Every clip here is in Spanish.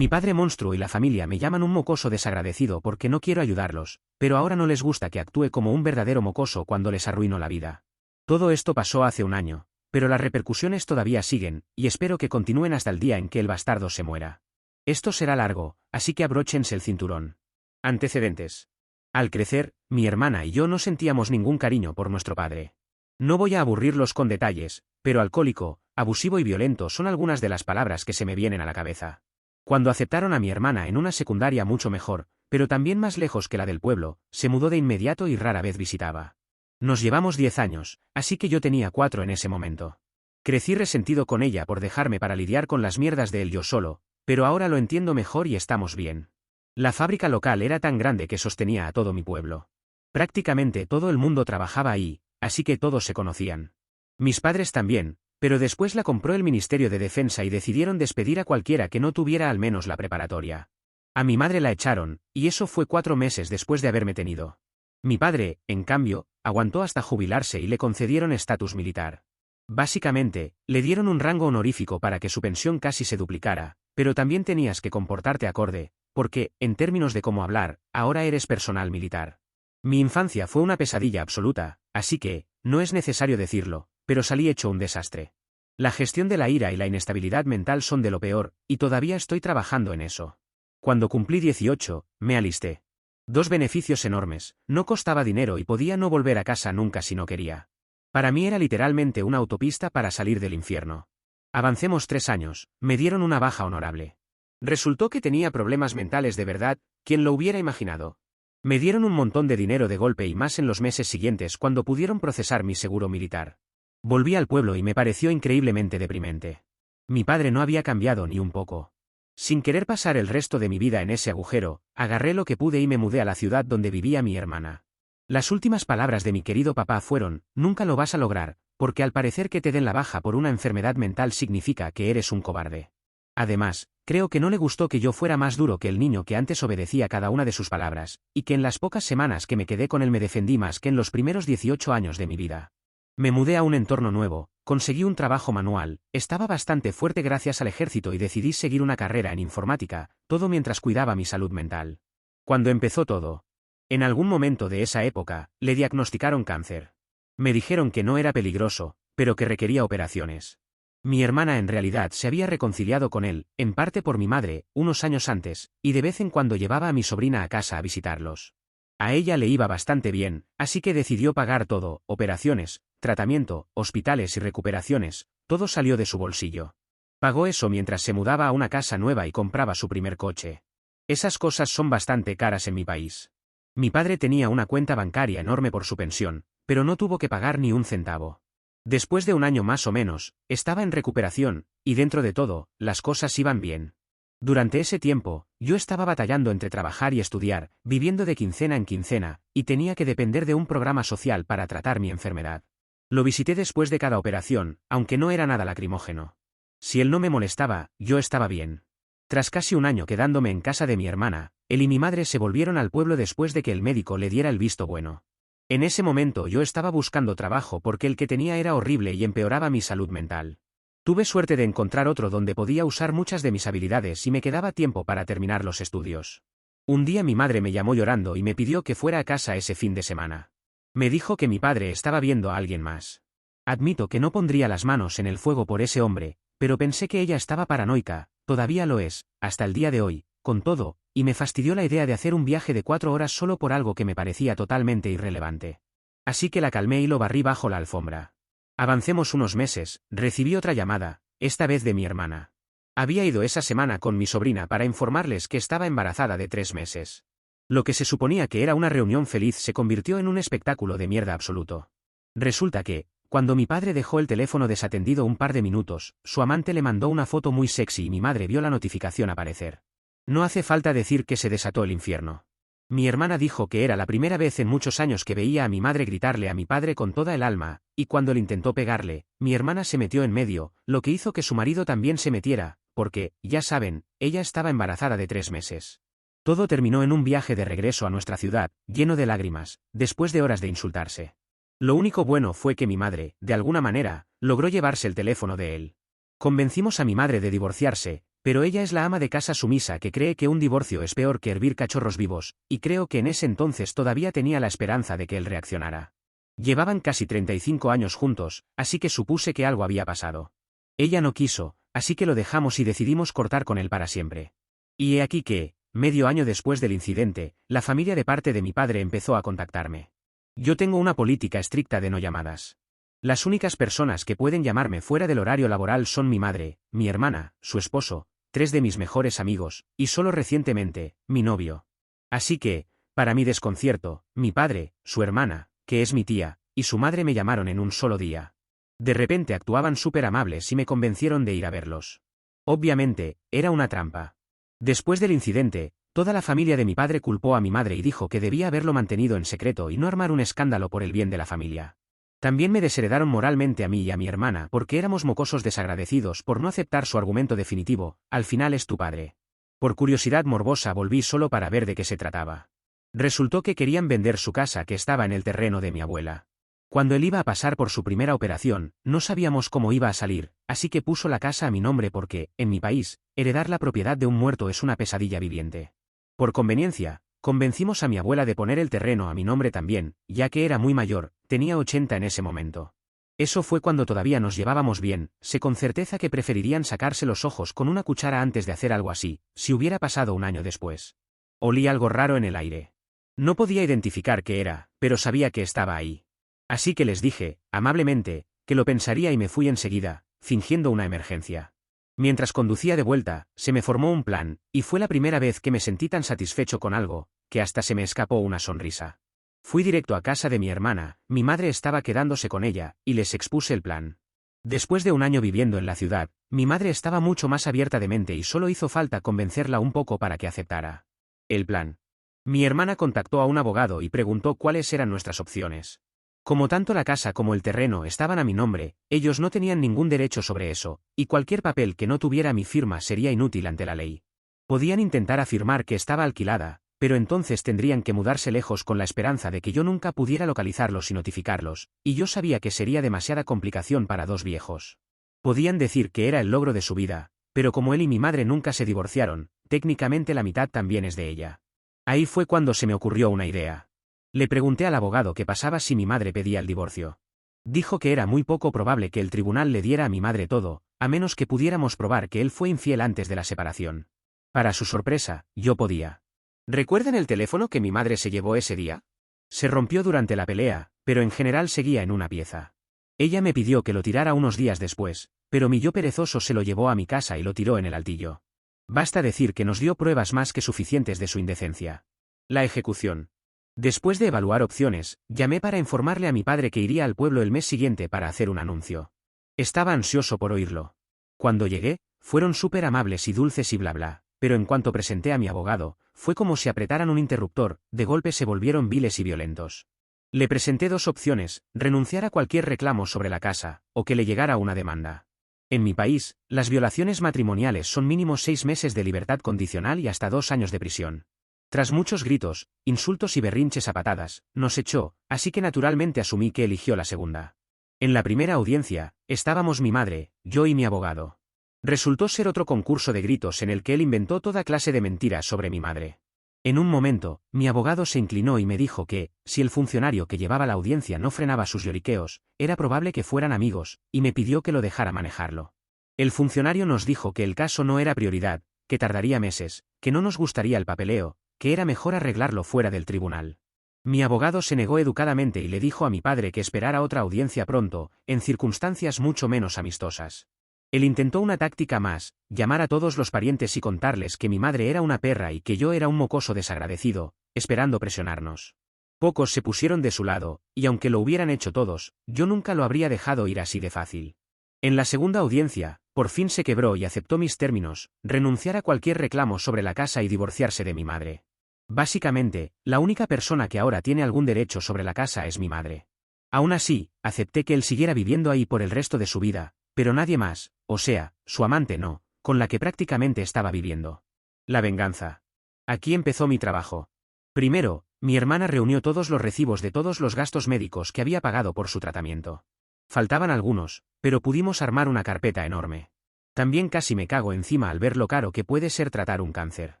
Mi padre monstruo y la familia me llaman un mocoso desagradecido porque no quiero ayudarlos, pero ahora no les gusta que actúe como un verdadero mocoso cuando les arruino la vida. Todo esto pasó hace un año, pero las repercusiones todavía siguen, y espero que continúen hasta el día en que el bastardo se muera. Esto será largo, así que abróchense el cinturón. Antecedentes. Al crecer, mi hermana y yo no sentíamos ningún cariño por nuestro padre. No voy a aburrirlos con detalles, pero alcohólico, abusivo y violento son algunas de las palabras que se me vienen a la cabeza. Cuando aceptaron a mi hermana en una secundaria mucho mejor, pero también más lejos que la del pueblo, se mudó de inmediato y rara vez visitaba. Nos llevamos 10 años, así que yo tenía 4 en ese momento. Crecí resentido con ella por dejarme para lidiar con las mierdas de él yo solo, pero ahora lo entiendo mejor y estamos bien. La fábrica local era tan grande que sostenía a todo mi pueblo. Prácticamente todo el mundo trabajaba ahí, así que todos se conocían. Mis padres también, pero después la compró el Ministerio de Defensa y decidieron despedir a cualquiera que no tuviera al menos la preparatoria. A mi madre la echaron, y eso fue 4 meses después de haberme tenido. Mi padre, en cambio, aguantó hasta jubilarse y le concedieron estatus militar. Básicamente, le dieron un rango honorífico para que su pensión casi se duplicara, pero también tenías que comportarte acorde, porque, en términos de cómo hablar, ahora eres personal militar. Mi infancia fue una pesadilla absoluta, así que, no es necesario decirlo, pero salí hecho un desastre. La gestión de la ira y la inestabilidad mental son de lo peor, y todavía estoy trabajando en eso. Cuando cumplí 18, me alisté. 2 beneficios enormes, no costaba dinero y podía no volver a casa nunca si no quería. Para mí era literalmente una autopista para salir del infierno. Avancemos 3 años, me dieron una baja honorable. Resultó que tenía problemas mentales de verdad, ¿quién lo hubiera imaginado? Me dieron un montón de dinero de golpe y más en los meses siguientes cuando pudieron procesar mi seguro militar. Volví al pueblo y me pareció increíblemente deprimente. Mi padre no había cambiado ni un poco. Sin querer pasar el resto de mi vida en ese agujero, agarré lo que pude y me mudé a la ciudad donde vivía mi hermana. Las últimas palabras de mi querido papá fueron: nunca lo vas a lograr, porque al parecer que te den la baja por una enfermedad mental significa que eres un cobarde. Además, creo que no le gustó que yo fuera más duro que el niño que antes obedecía cada una de sus palabras, y que en las pocas semanas que me quedé con él me defendí más que en los primeros 18 años de mi vida. Me mudé a un entorno nuevo, conseguí un trabajo manual, estaba bastante fuerte gracias al ejército y decidí seguir una carrera en informática, todo mientras cuidaba mi salud mental. Cuando empezó todo, en algún momento de esa época, le diagnosticaron cáncer. Me dijeron que no era peligroso, pero que requería operaciones. Mi hermana en realidad se había reconciliado con él, en parte por mi madre, unos años antes, y de vez en cuando llevaba a mi sobrina a casa a visitarlos. A ella le iba bastante bien, así que decidió pagar todo: operaciones, tratamiento, hospitales y recuperaciones, todo salió de su bolsillo. Pagó eso mientras se mudaba a una casa nueva y compraba su primer coche. Esas cosas son bastante caras en mi país. Mi padre tenía una cuenta bancaria enorme por su pensión, pero no tuvo que pagar ni un centavo. Después de un año más o menos, estaba en recuperación, y dentro de todo, las cosas iban bien. Durante ese tiempo, yo estaba batallando entre trabajar y estudiar, viviendo de quincena en quincena, y tenía que depender de un programa social para tratar mi enfermedad. Lo visité después de cada operación, aunque no era nada lacrimógeno. Si él no me molestaba, yo estaba bien. Tras casi un año quedándome en casa de mi hermana, él y mi madre se volvieron al pueblo después de que el médico le diera el visto bueno. En ese momento yo estaba buscando trabajo porque el que tenía era horrible y empeoraba mi salud mental. Tuve suerte de encontrar otro donde podía usar muchas de mis habilidades y me quedaba tiempo para terminar los estudios. Un día mi madre me llamó llorando y me pidió que fuera a casa ese fin de semana. Me dijo que mi padre estaba viendo a alguien más. Admito que no pondría las manos en el fuego por ese hombre, pero pensé que ella estaba paranoica, todavía lo es, hasta el día de hoy, con todo, y me fastidió la idea de hacer un viaje de 4 horas solo por algo que me parecía totalmente irrelevante. Así que la calmé y lo barrí bajo la alfombra. Avancemos unos meses, recibí otra llamada, esta vez de mi hermana. Había ido esa semana con mi sobrina para informarles que estaba embarazada de 3 meses. Lo que se suponía que era una reunión feliz se convirtió en un espectáculo de mierda absoluto. Resulta que, cuando mi padre dejó el teléfono desatendido un par de minutos, su amante le mandó una foto muy sexy y mi madre vio la notificación aparecer. No hace falta decir que se desató el infierno. Mi hermana dijo que era la primera vez en muchos años que veía a mi madre gritarle a mi padre con toda el alma, y cuando le intentó pegarle, mi hermana se metió en medio, lo que hizo que su marido también se metiera, porque, ya saben, ella estaba embarazada de 3 meses. Todo terminó en un viaje de regreso a nuestra ciudad, lleno de lágrimas, después de horas de insultarse. Lo único bueno fue que mi madre, de alguna manera, logró llevarse el teléfono de él. Convencimos a mi madre de divorciarse, Pero ella es la ama de casa sumisa que cree que un divorcio es peor que hervir cachorros vivos, y creo que en ese entonces todavía tenía la esperanza de que él reaccionara. Llevaban casi 35 años juntos, así que supuse que algo había pasado. Ella no quiso, así que lo dejamos y decidimos cortar con él para siempre. Y he aquí que, medio año después del incidente, la familia de parte de mi padre empezó a contactarme. Yo tengo una política estricta de no llamadas. Las únicas personas que pueden llamarme fuera del horario laboral son mi madre, mi hermana, su esposo, 3 de mis mejores amigos, y solo recientemente, mi novio. Así que, para mi desconcierto, mi padre, su hermana, que es mi tía, y su madre me llamaron en un solo día. De repente actuaban súper amables y me convencieron de ir a verlos. Obviamente, era una trampa. Después del incidente, toda la familia de mi padre culpó a mi madre y dijo que debía haberlo mantenido en secreto y no armar un escándalo por el bien de la familia. También me desheredaron moralmente a mí y a mi hermana porque éramos mocosos desagradecidos por no aceptar su argumento definitivo, al final es tu padre. Por curiosidad morbosa volví solo para ver de qué se trataba. Resultó que querían vender su casa que estaba en el terreno de mi abuela. Cuando él iba a pasar por su primera operación, no sabíamos cómo iba a salir, así que puso la casa a mi nombre porque, en mi país, heredar la propiedad de un muerto es una pesadilla viviente. Por conveniencia, convencimos a mi abuela de poner el terreno a mi nombre también, ya que era muy mayor, tenía 80 en ese momento. Eso fue cuando todavía nos llevábamos bien, sé con certeza que preferirían sacarse los ojos con una cuchara antes de hacer algo así, si hubiera pasado un año después. Olí algo raro en el aire. No podía identificar qué era, pero sabía que estaba ahí. Así que les dije, amablemente, que lo pensaría y me fui enseguida, fingiendo una emergencia. Mientras conducía de vuelta, se me formó un plan, y fue la primera vez que me sentí tan satisfecho con algo, que hasta se me escapó una sonrisa. Fui directo a casa de mi hermana, mi madre estaba quedándose con ella, y les expuse el plan. Después de un año viviendo en la ciudad, mi madre estaba mucho más abierta de mente y solo hizo falta convencerla un poco para que aceptara el plan. Mi hermana contactó a un abogado y preguntó cuáles eran nuestras opciones. Como tanto la casa como el terreno estaban a mi nombre, ellos no tenían ningún derecho sobre eso, y cualquier papel que no tuviera mi firma sería inútil ante la ley. Podían intentar afirmar que estaba alquilada, pero entonces tendrían que mudarse lejos con la esperanza de que yo nunca pudiera localizarlos y notificarlos, y yo sabía que sería demasiada complicación para 2 viejos. Podían decir que era el logro de su vida, pero como él y mi madre nunca se divorciaron, técnicamente la mitad también es de ella. Ahí fue cuando se me ocurrió una idea. Le pregunté al abogado qué pasaba si mi madre pedía el divorcio. Dijo que era muy poco probable que el tribunal le diera a mi madre todo, a menos que pudiéramos probar que él fue infiel antes de la separación. Para su sorpresa, yo podía. ¿Recuerdan el teléfono que mi madre se llevó ese día? Se rompió durante la pelea, pero en general seguía en una pieza. Ella me pidió que lo tirara unos días después, pero mi yo perezoso se lo llevó a mi casa y lo tiró en el altillo. Basta decir que nos dio pruebas más que suficientes de su indecencia. La ejecución. Después de evaluar opciones, llamé para informarle a mi padre que iría al pueblo el mes siguiente para hacer un anuncio. Estaba ansioso por oírlo. Cuando llegué, fueron súper amables y dulces y bla bla, pero en cuanto presenté a mi abogado, fue como si apretaran un interruptor, de golpe se volvieron viles y violentos. Le presenté 2 opciones, renunciar a cualquier reclamo sobre la casa, o que le llegara una demanda. En mi país, las violaciones matrimoniales son mínimo 6 meses de libertad condicional y hasta 2 años de prisión. Tras muchos gritos, insultos y berrinches a patadas, nos echó, así que naturalmente asumí que eligió la segunda. En la primera audiencia, estábamos mi madre, yo y mi abogado. Resultó ser otro concurso de gritos en el que él inventó toda clase de mentiras sobre mi madre. En un momento, mi abogado se inclinó y me dijo que, si el funcionario que llevaba la audiencia no frenaba sus lloriqueos, era probable que fueran amigos, y me pidió que lo dejara manejarlo. El funcionario nos dijo que el caso no era prioridad, que tardaría meses, que no nos gustaría el papeleo, que era mejor arreglarlo fuera del tribunal. Mi abogado se negó educadamente y le dijo a mi padre que esperara otra audiencia pronto, en circunstancias mucho menos amistosas. Él intentó una táctica más, llamar a todos los parientes y contarles que mi madre era una perra y que yo era un mocoso desagradecido, esperando presionarnos. Pocos se pusieron de su lado, y aunque lo hubieran hecho todos, yo nunca lo habría dejado ir así de fácil. En la segunda audiencia, por fin se quebró y aceptó mis términos, renunciar a cualquier reclamo sobre la casa y divorciarse de mi madre. Básicamente, la única persona que ahora tiene algún derecho sobre la casa es mi madre. Aún así, acepté que él siguiera viviendo ahí por el resto de su vida, pero nadie más, o sea, su amante no, con la que prácticamente estaba viviendo. La venganza. Aquí empezó mi trabajo. Primero, mi hermana reunió todos los recibos de todos los gastos médicos que había pagado por su tratamiento. Faltaban algunos, pero pudimos armar una carpeta enorme. También casi me cago encima al ver lo caro que puede ser tratar un cáncer.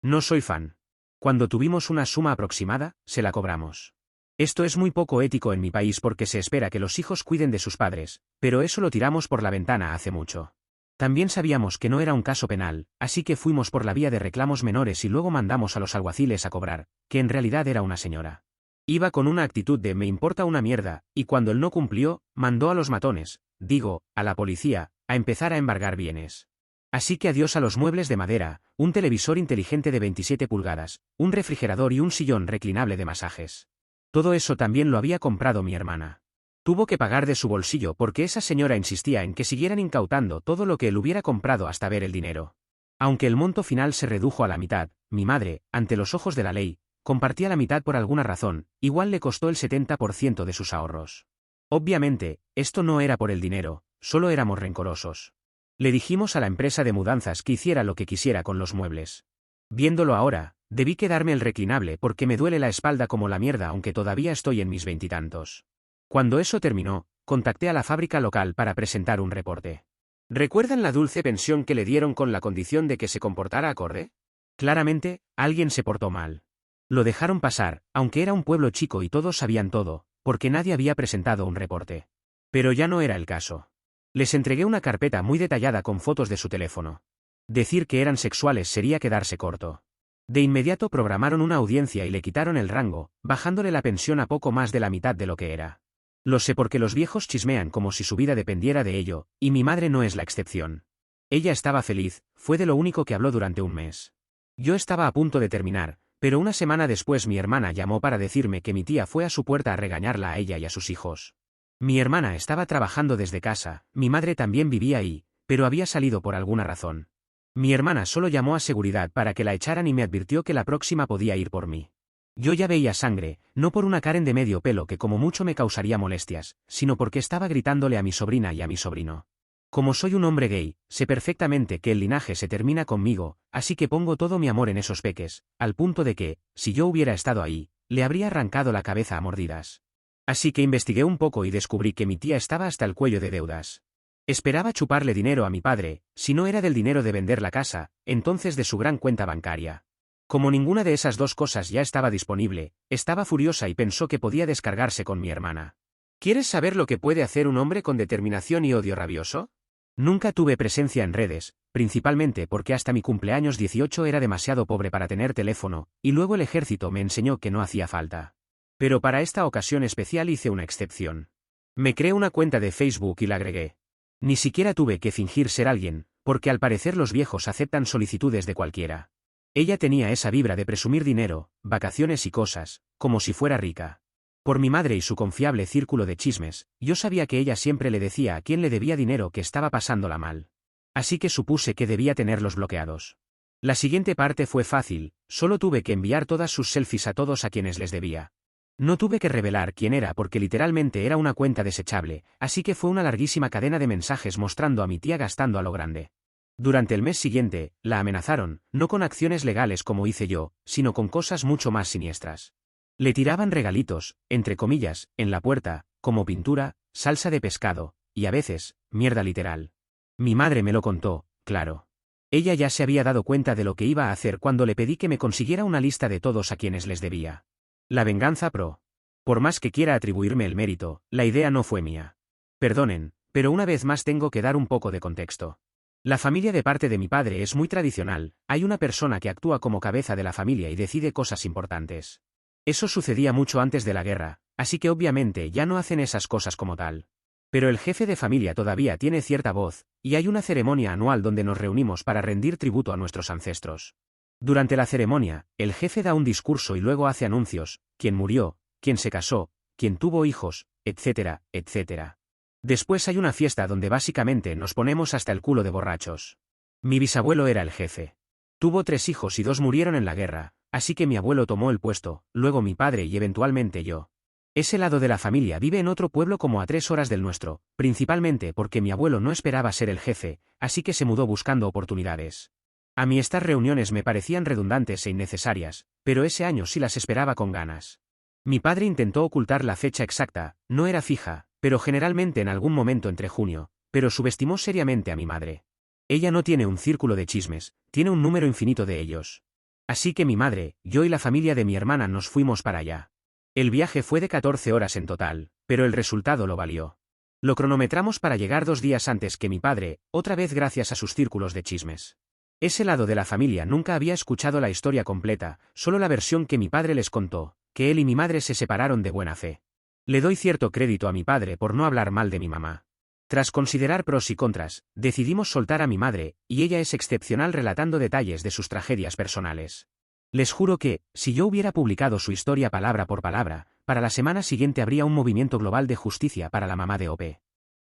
No soy fan. Cuando tuvimos una suma aproximada, se la cobramos. Esto es muy poco ético en mi país porque se espera que los hijos cuiden de sus padres, pero eso lo tiramos por la ventana hace mucho. También sabíamos que no era un caso penal, así que fuimos por la vía de reclamos menores y luego mandamos a los alguaciles a cobrar, que en realidad era una señora. Iba con una actitud de me importa una mierda, y cuando él no cumplió, mandó a los matones, digo, a la policía, a empezar a embargar bienes. Así que adiós a los muebles de madera, un televisor inteligente de 27 pulgadas, un refrigerador y un sillón reclinable de masajes. Todo eso también lo había comprado mi hermana. Tuvo que pagar de su bolsillo porque esa señora insistía en que siguieran incautando todo lo que él hubiera comprado hasta ver el dinero. Aunque el monto final se redujo a la mitad, mi madre, ante los ojos de la ley, compartía la mitad por alguna razón, igual le costó el 70% de sus ahorros. Obviamente, esto no era por el dinero, solo éramos rencorosos. Le dijimos a la empresa de mudanzas que hiciera lo que quisiera con los muebles. Viéndolo ahora, debí quedarme el reclinable porque me duele la espalda como la mierda aunque todavía estoy en mis veintitantos. Cuando eso terminó, contacté a la fábrica local para presentar un reporte. ¿Recuerdan la dulce pensión que le dieron con la condición de que se comportara acorde? Claramente, alguien se portó mal. Lo dejaron pasar, aunque era un pueblo chico y todos sabían todo, porque nadie había presentado un reporte. Pero ya no era el caso. Les entregué una carpeta muy detallada con fotos de su teléfono. Decir que eran sexuales sería quedarse corto. De inmediato programaron una audiencia y le quitaron el rango, bajándole la pensión a poco más de la mitad de lo que era. Lo sé porque los viejos chismean como si su vida dependiera de ello, y mi madre no es la excepción. Ella estaba feliz, fue de lo único que habló durante un mes. Yo estaba a punto de terminar, pero una semana después mi hermana llamó para decirme que mi tía fue a su puerta a regañarla a ella y a sus hijos. Mi hermana estaba trabajando desde casa, mi madre también vivía ahí, pero había salido por alguna razón. Mi hermana solo llamó a seguridad para que la echaran y me advirtió que la próxima podía ir por mí. Yo ya veía sangre, no por una Karen de medio pelo que como mucho me causaría molestias, sino porque estaba gritándole a mi sobrina y a mi sobrino. Como soy un hombre gay, sé perfectamente que el linaje se termina conmigo, así que pongo todo mi amor en esos peques, al punto de que, si yo hubiera estado ahí, le habría arrancado la cabeza a mordidas. Así que investigué un poco y descubrí que mi tía estaba hasta el cuello de deudas. Esperaba chuparle dinero a mi padre, si no era del dinero de vender la casa, entonces de su gran cuenta bancaria. Como ninguna de esas dos cosas ya estaba disponible, estaba furiosa y pensó que podía descargarse con mi hermana. ¿Quieres saber lo que puede hacer un hombre con determinación y odio rabioso? Nunca tuve presencia en redes, principalmente porque hasta mi cumpleaños 18 era demasiado pobre para tener teléfono, y luego el ejército me enseñó que no hacía falta. Pero para esta ocasión especial hice una excepción. Me creé una cuenta de Facebook y la agregué. Ni siquiera tuve que fingir ser alguien, porque al parecer los viejos aceptan solicitudes de cualquiera. Ella tenía esa vibra de presumir dinero, vacaciones y cosas, como si fuera rica. Por mi madre y su confiable círculo de chismes, yo sabía que ella siempre le decía a quién le debía dinero que estaba pasándola mal. Así que supuse que debía tenerlos bloqueados. La siguiente parte fue fácil, solo tuve que enviar todas sus selfies a todos a quienes les debía. No tuve que revelar quién era porque literalmente era una cuenta desechable, así que fue una larguísima cadena de mensajes mostrando a mi tía gastando a lo grande. Durante el mes siguiente, la amenazaron, no con acciones legales como hice yo, sino con cosas mucho más siniestras. Le tiraban regalitos, entre comillas, en la puerta, como pintura, salsa de pescado, y a veces, mierda literal. Mi madre me lo contó, claro. Ella ya se había dado cuenta de lo que iba a hacer cuando le pedí que me consiguiera una lista de todos a quienes les debía. La venganza pro. Por más que quiera atribuirme el mérito, la idea no fue mía. Perdonen, pero una vez más tengo que dar un poco de contexto. La familia de parte de mi padre es muy tradicional, hay una persona que actúa como cabeza de la familia y decide cosas importantes. Eso sucedía mucho antes de la guerra, así que obviamente ya no hacen esas cosas como tal. Pero el jefe de familia todavía tiene cierta voz, y hay una ceremonia anual donde nos reunimos para rendir tributo a nuestros ancestros. Durante la ceremonia, el jefe da un discurso y luego hace anuncios, quién murió, quién se casó, quién tuvo hijos, etcétera, etcétera. Después hay una fiesta donde básicamente nos ponemos hasta el culo de borrachos. Mi bisabuelo era el jefe. Tuvo 3 hijos y 2 murieron en la guerra, así que mi abuelo tomó el puesto, luego mi padre y eventualmente yo. Ese lado de la familia vive en otro pueblo como a 3 horas del nuestro, principalmente porque mi abuelo no esperaba ser el jefe, así que se mudó buscando oportunidades. A mí estas reuniones me parecían redundantes e innecesarias, pero ese año sí las esperaba con ganas. Mi padre intentó ocultar la fecha exacta, no era fija, pero generalmente en algún momento entre junio, pero subestimó seriamente a mi madre. Ella no tiene un círculo de chismes, tiene un número infinito de ellos. Así que mi madre, yo y la familia de mi hermana nos fuimos para allá. El viaje fue de 14 horas en total, pero el resultado lo valió. Lo cronometramos para llegar 2 días antes que mi padre, otra vez gracias a sus círculos de chismes. Ese lado de la familia nunca había escuchado la historia completa, solo la versión que mi padre les contó, que él y mi madre se separaron de buena fe. Le doy cierto crédito a mi padre por no hablar mal de mi mamá. Tras considerar pros y contras, decidimos soltar a mi madre, y ella es excepcional relatando detalles de sus tragedias personales. Les juro que, si yo hubiera publicado su historia palabra por palabra, para la semana siguiente habría un movimiento global de justicia para la mamá de OP.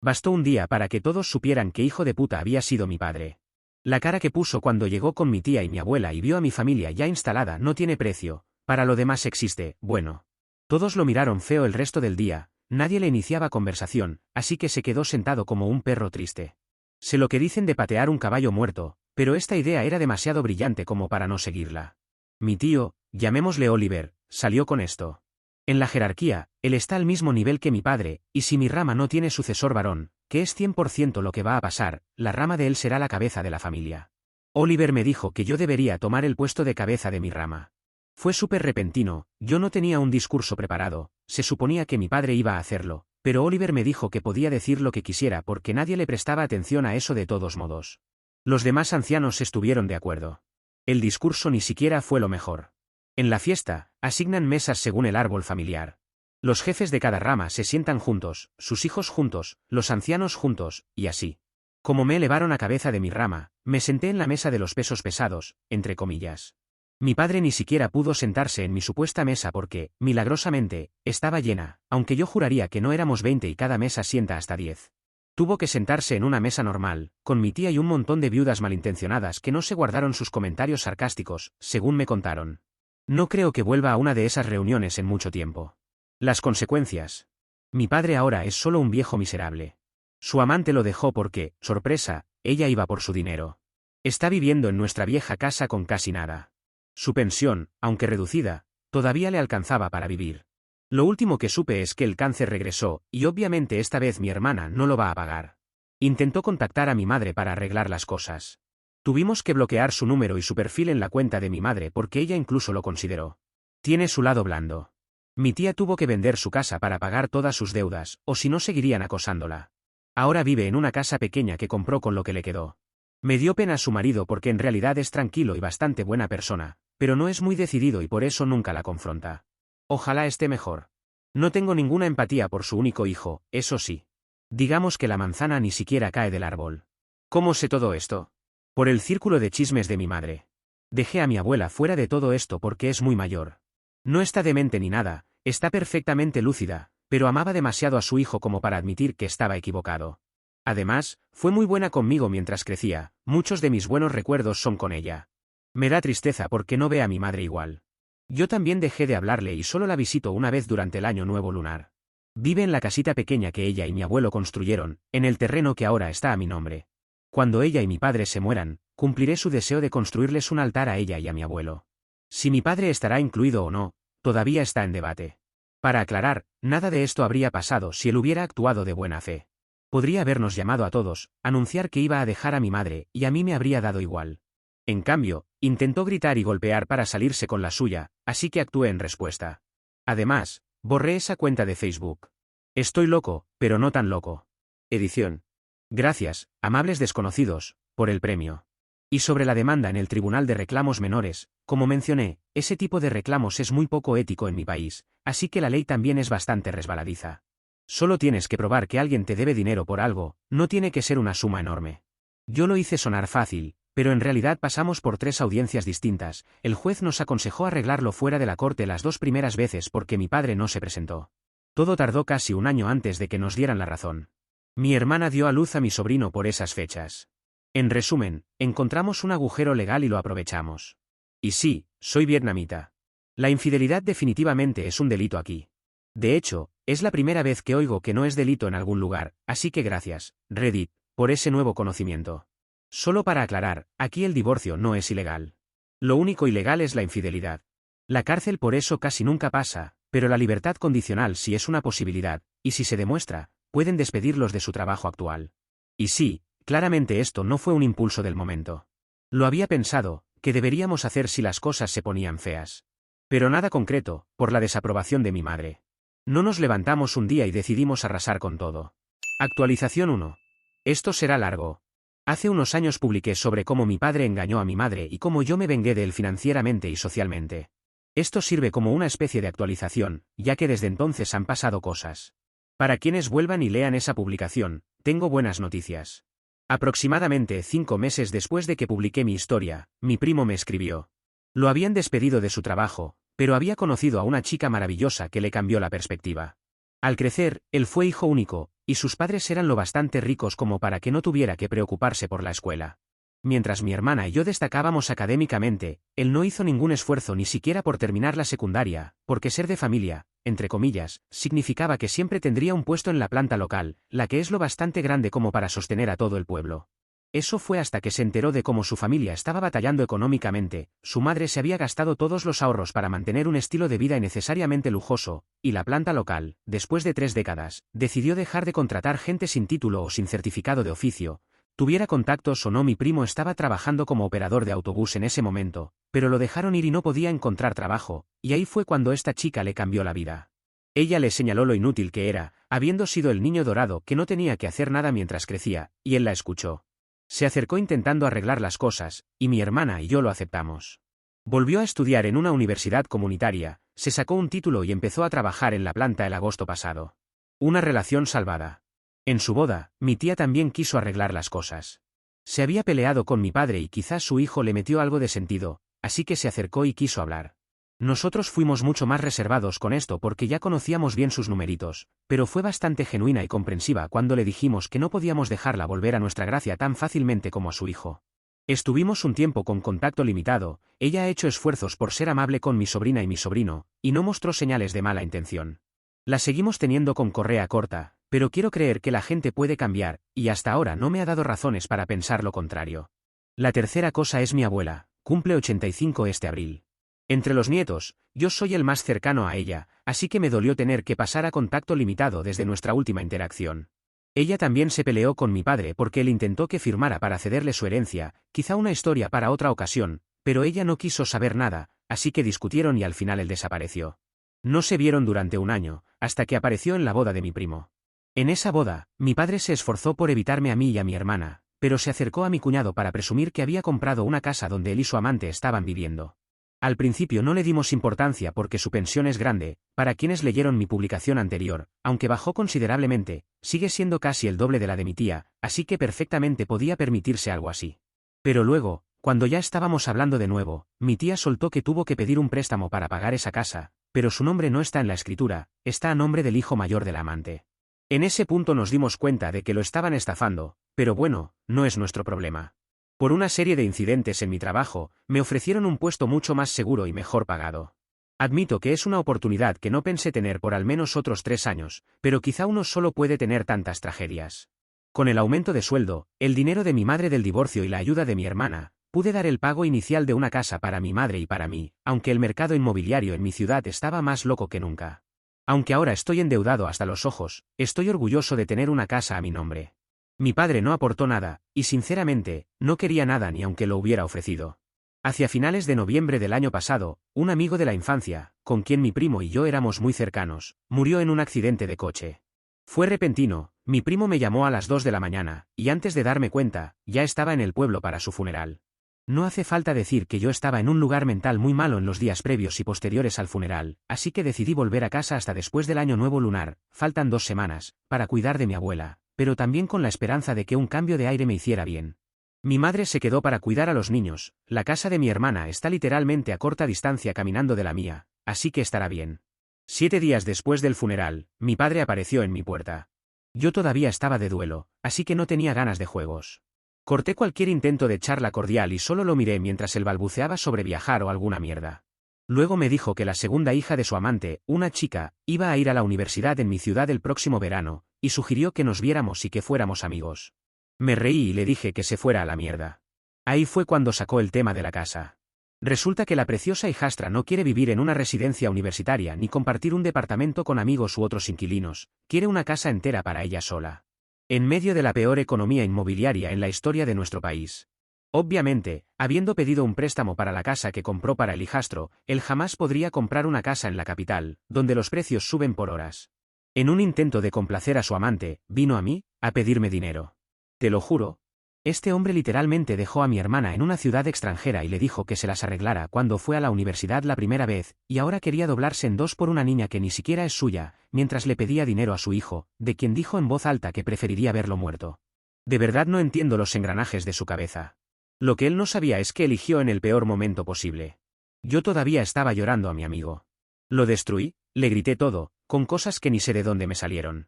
Bastó un día para que todos supieran que hijo de puta había sido mi padre. La cara que puso cuando llegó con mi tía y mi abuela y vio a mi familia ya instalada no tiene precio, para lo demás existe, bueno. Todos lo miraron feo el resto del día, nadie le iniciaba conversación, así que se quedó sentado como un perro triste. Sé lo que dicen de patear un caballo muerto, pero esta idea era demasiado brillante como para no seguirla. Mi tío, llamémosle Oliver, salió con esto. En la jerarquía, él está al mismo nivel que mi padre, y si mi rama no tiene sucesor varón, que es 100% lo que va a pasar, la rama de él será la cabeza de la familia. Oliver me dijo que yo debería tomar el puesto de cabeza de mi rama. Fue súper repentino, yo no tenía un discurso preparado, se suponía que mi padre iba a hacerlo, pero Oliver me dijo que podía decir lo que quisiera porque nadie le prestaba atención a eso de todos modos. Los demás ancianos estuvieron de acuerdo. El discurso ni siquiera fue lo mejor. En la fiesta, asignan mesas según el árbol familiar. Los jefes de cada rama se sientan juntos, sus hijos juntos, los ancianos juntos, y así. Como me elevaron a cabeza de mi rama, me senté en la mesa de los pesos pesados, entre comillas. Mi padre ni siquiera pudo sentarse en mi supuesta mesa porque, milagrosamente, estaba llena, aunque yo juraría que no éramos 20 y cada mesa sienta hasta 10. Tuvo que sentarse en una mesa normal, con mi tía y un montón de viudas malintencionadas que no se guardaron sus comentarios sarcásticos, según me contaron. No creo que vuelva a una de esas reuniones en mucho tiempo. Las consecuencias. Mi padre ahora es solo un viejo miserable. Su amante lo dejó porque, sorpresa, ella iba por su dinero. Está viviendo en nuestra vieja casa con casi nada. Su pensión, aunque reducida, todavía le alcanzaba para vivir. Lo último que supe es que el cáncer regresó, y obviamente esta vez mi hermana no lo va a pagar. Intentó contactar a mi madre para arreglar las cosas. Tuvimos que bloquear su número y su perfil en la cuenta de mi madre porque ella incluso lo consideró. Tiene su lado blando. Mi tía tuvo que vender su casa para pagar todas sus deudas, o si no seguirían acosándola. Ahora vive en una casa pequeña que compró con lo que le quedó. Me dio pena su marido porque en realidad es tranquilo y bastante buena persona, pero no es muy decidido y por eso nunca la confronta. Ojalá esté mejor. No tengo ninguna empatía por su único hijo, eso sí. Digamos que la manzana ni siquiera cae del árbol. ¿Cómo sé todo esto? Por el círculo de chismes de mi madre. Dejé a mi abuela fuera de todo esto porque es muy mayor. No está demente ni nada, está perfectamente lúcida, pero amaba demasiado a su hijo como para admitir que estaba equivocado. Además, fue muy buena conmigo mientras crecía, muchos de mis buenos recuerdos son con ella. Me da tristeza porque no ve a mi madre igual. Yo también dejé de hablarle y solo la visito una vez durante el año nuevo lunar. Vive en la casita pequeña que ella y mi abuelo construyeron, en el terreno que ahora está a mi nombre. Cuando ella y mi padre se mueran, cumpliré su deseo de construirles un altar a ella y a mi abuelo. Si mi padre estará incluido o no, todavía está en debate. Para aclarar, nada de esto habría pasado si él hubiera actuado de buena fe. Podría habernos llamado a todos, anunciar que iba a dejar a mi madre y a mí me habría dado igual. En cambio, intentó gritar y golpear para salirse con la suya, así que actué en respuesta. Además, borré esa cuenta de Facebook. Estoy loco, pero no tan loco. Edición. Gracias, amables desconocidos, por el premio. Y sobre la demanda en el Tribunal de Reclamos Menores, como mencioné, ese tipo de reclamos es muy poco ético en mi país, así que la ley también es bastante resbaladiza. Solo tienes que probar que alguien te debe dinero por algo, no tiene que ser una suma enorme. Yo lo hice sonar fácil, pero en realidad pasamos por 3 audiencias distintas, el juez nos aconsejó arreglarlo fuera de la corte las 2 primeras veces porque mi padre no se presentó. Todo tardó casi un año antes de que nos dieran la razón. Mi hermana dio a luz a mi sobrino por esas fechas. En resumen, encontramos un agujero legal y lo aprovechamos. Y sí, soy vietnamita. La infidelidad definitivamente es un delito aquí. De hecho, es la primera vez que oigo que no es delito en algún lugar, así que gracias, Reddit, por ese nuevo conocimiento. Solo para aclarar, aquí el divorcio no es ilegal. Lo único ilegal es la infidelidad. La cárcel por eso casi nunca pasa, pero la libertad condicional sí es una posibilidad, y si se demuestra, pueden despedirlos de su trabajo actual. Y sí, Claramente esto no fue un impulso del momento. Lo había pensado, que deberíamos hacer si las cosas se ponían feas. Pero nada concreto, por la desaprobación de mi madre. No nos levantamos un día y decidimos arrasar con todo. Actualización 1. Esto será largo. Hace unos años publiqué sobre cómo mi padre engañó a mi madre y cómo yo me vengué de él financieramente y socialmente. Esto sirve como una especie de actualización, ya que desde entonces han pasado cosas. Para quienes vuelvan y lean esa publicación, tengo buenas noticias. Aproximadamente 5 meses después de que publiqué mi historia, mi primo me escribió. Lo habían despedido de su trabajo, pero había conocido a una chica maravillosa que le cambió la perspectiva. Al crecer, él fue hijo único, y sus padres eran lo bastante ricos como para que no tuviera que preocuparse por la escuela. Mientras mi hermana y yo destacábamos académicamente, él no hizo ningún esfuerzo ni siquiera por terminar la secundaria, porque ser de familia, entre comillas, significaba que siempre tendría un puesto en la planta local, la que es lo bastante grande como para sostener a todo el pueblo. Eso fue hasta que se enteró de cómo su familia estaba batallando económicamente, su madre se había gastado todos los ahorros para mantener un estilo de vida innecesariamente lujoso, y la planta local, después de 3 décadas, decidió dejar de contratar gente sin título o sin certificado de oficio. Tuviera contactos o no, mi primo estaba trabajando como operador de autobús en ese momento, pero lo dejaron ir y no podía encontrar trabajo, y ahí fue cuando esta chica le cambió la vida. Ella le señaló lo inútil que era, habiendo sido el niño dorado que no tenía que hacer nada mientras crecía, y él la escuchó. Se acercó intentando arreglar las cosas, y mi hermana y yo lo aceptamos. Volvió a estudiar en una universidad comunitaria, se sacó un título y empezó a trabajar en la planta el agosto pasado. Una relación salvada. En su boda, mi tía también quiso arreglar las cosas. Se había peleado con mi padre y quizás su hijo le metió algo de sentido, así que se acercó y quiso hablar. Nosotros fuimos mucho más reservados con esto porque ya conocíamos bien sus numeritos, pero fue bastante genuina y comprensiva cuando le dijimos que no podíamos dejarla volver a nuestra gracia tan fácilmente como a su hijo. Estuvimos un tiempo con contacto limitado, ella ha hecho esfuerzos por ser amable con mi sobrina y mi sobrino, y no mostró señales de mala intención. La seguimos teniendo con correa corta, pero quiero creer que la gente puede cambiar, y hasta ahora no me ha dado razones para pensar lo contrario. La tercera cosa es mi abuela, cumple 85 este abril. Entre los nietos, yo soy el más cercano a ella, así que me dolió tener que pasar a contacto limitado desde nuestra última interacción. Ella también se peleó con mi padre porque él intentó que firmara para cederle su herencia, quizá una historia para otra ocasión, pero ella no quiso saber nada, así que discutieron y al final él desapareció. No se vieron durante un año, hasta que apareció en la boda de mi primo. En esa boda, mi padre se esforzó por evitarme a mí y a mi hermana, pero se acercó a mi cuñado para presumir que había comprado una casa donde él y su amante estaban viviendo. Al principio no le dimos importancia porque su pensión es grande, para quienes leyeron mi publicación anterior, aunque bajó considerablemente, sigue siendo casi el doble de la de mi tía, así que perfectamente podía permitirse algo así. Pero luego, cuando ya estábamos hablando de nuevo, mi tía soltó que tuvo que pedir un préstamo para pagar esa casa, pero su nombre no está en la escritura, está a nombre del hijo mayor del amante. En ese punto nos dimos cuenta de que lo estaban estafando, pero bueno, no es nuestro problema. Por una serie de incidentes en mi trabajo, me ofrecieron un puesto mucho más seguro y mejor pagado. Admito que es una oportunidad que no pensé tener por al menos otros 3 años, pero quizá uno solo puede tener tantas tragedias. Con el aumento de sueldo, el dinero de mi madre del divorcio y la ayuda de mi hermana, pude dar el pago inicial de una casa para mi madre y para mí, aunque el mercado inmobiliario en mi ciudad estaba más loco que nunca. Aunque ahora estoy endeudado hasta los ojos, estoy orgulloso de tener una casa a mi nombre. Mi padre no aportó nada, y sinceramente, no quería nada ni aunque lo hubiera ofrecido. Hacia finales de noviembre del año pasado, un amigo de la infancia, con quien mi primo y yo éramos muy cercanos, murió en un accidente de coche. Fue repentino, mi primo me llamó a las 2 de la mañana, y antes de darme cuenta, ya estaba en el pueblo para su funeral. No hace falta decir que yo estaba en un lugar mental muy malo en los días previos y posteriores al funeral, así que decidí volver a casa hasta después del año nuevo lunar, faltan 2 semanas, para cuidar de mi abuela, pero también con la esperanza de que un cambio de aire me hiciera bien. Mi madre se quedó para cuidar a los niños, la casa de mi hermana está literalmente a corta distancia caminando de la mía, así que estará bien. 7 días después del funeral, mi padre apareció en mi puerta. Yo todavía estaba de duelo, así que no tenía ganas de juegos. Corté cualquier intento de charla cordial y solo lo miré mientras él balbuceaba sobre viajar o alguna mierda. Luego me dijo que la segunda hija de su amante, una chica, iba a ir a la universidad en mi ciudad el próximo verano, y sugirió que nos viéramos y que fuéramos amigos. Me reí y le dije que se fuera a la mierda. Ahí fue cuando sacó el tema de la casa. Resulta que la preciosa hijastra no quiere vivir en una residencia universitaria ni compartir un departamento con amigos u otros inquilinos, quiere una casa entera para ella sola. En medio de la peor economía inmobiliaria en la historia de nuestro país. Obviamente, habiendo pedido un préstamo para la casa que compró para el hijastro, él jamás podría comprar una casa en la capital, donde los precios suben por horas. En un intento de complacer a su amante, vino a mí, a pedirme dinero. Te lo juro. Este hombre literalmente dejó a mi hermana en una ciudad extranjera y le dijo que se las arreglara cuando fue a la universidad la primera vez, y ahora quería doblarse en dos por una niña que ni siquiera es suya, mientras le pedía dinero a su hijo, de quien dijo en voz alta que preferiría verlo muerto. De verdad no entiendo los engranajes de su cabeza. Lo que él no sabía es que eligió en el peor momento posible. Yo todavía estaba llorando a mi amigo. Lo destruí, le grité todo, con cosas que ni sé de dónde me salieron.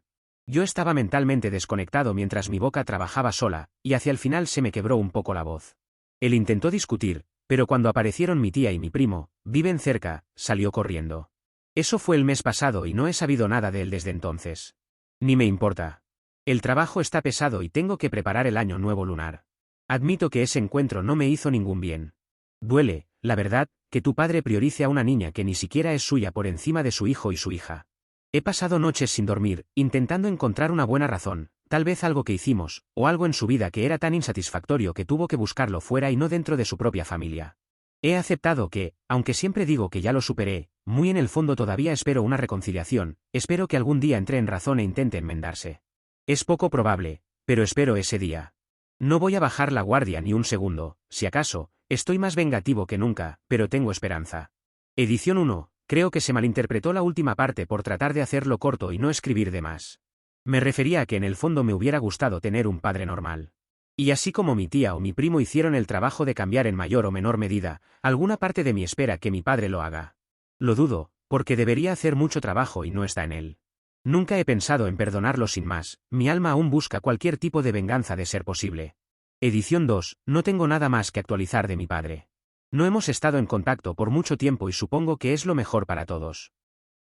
Yo estaba mentalmente desconectado mientras mi boca trabajaba sola, y hacia el final se me quebró un poco la voz. Él intentó discutir, pero cuando aparecieron mi tía y mi primo, viven cerca, salió corriendo. Eso fue el mes pasado y no he sabido nada de él desde entonces. Ni me importa. El trabajo está pesado y tengo que preparar el año nuevo lunar. Admito que ese encuentro no me hizo ningún bien. Duele, la verdad, que tu padre priorice a una niña que ni siquiera es suya por encima de su hijo y su hija. He pasado noches sin dormir, intentando encontrar una buena razón, tal vez algo que hicimos, o algo en su vida que era tan insatisfactorio que tuvo que buscarlo fuera y no dentro de su propia familia. He aceptado que, aunque siempre digo que ya lo superé, muy en el fondo todavía espero una reconciliación, espero que algún día entre en razón e intente enmendarse. Es poco probable, pero espero ese día. No voy a bajar la guardia ni un segundo, si acaso, estoy más vengativo que nunca, pero tengo esperanza. Edición 1. Creo que se malinterpretó la última parte por tratar de hacerlo corto y no escribir de más. Me refería a que en el fondo me hubiera gustado tener un padre normal. Y así como mi tía o mi primo hicieron el trabajo de cambiar en mayor o menor medida, alguna parte de mí espera que mi padre lo haga. Lo dudo, porque debería hacer mucho trabajo y no está en él. Nunca he pensado en perdonarlo sin más, mi alma aún busca cualquier tipo de venganza de ser posible. Edición 2. No tengo nada más que actualizar de mi padre. No hemos estado en contacto por mucho tiempo y supongo que es lo mejor para todos.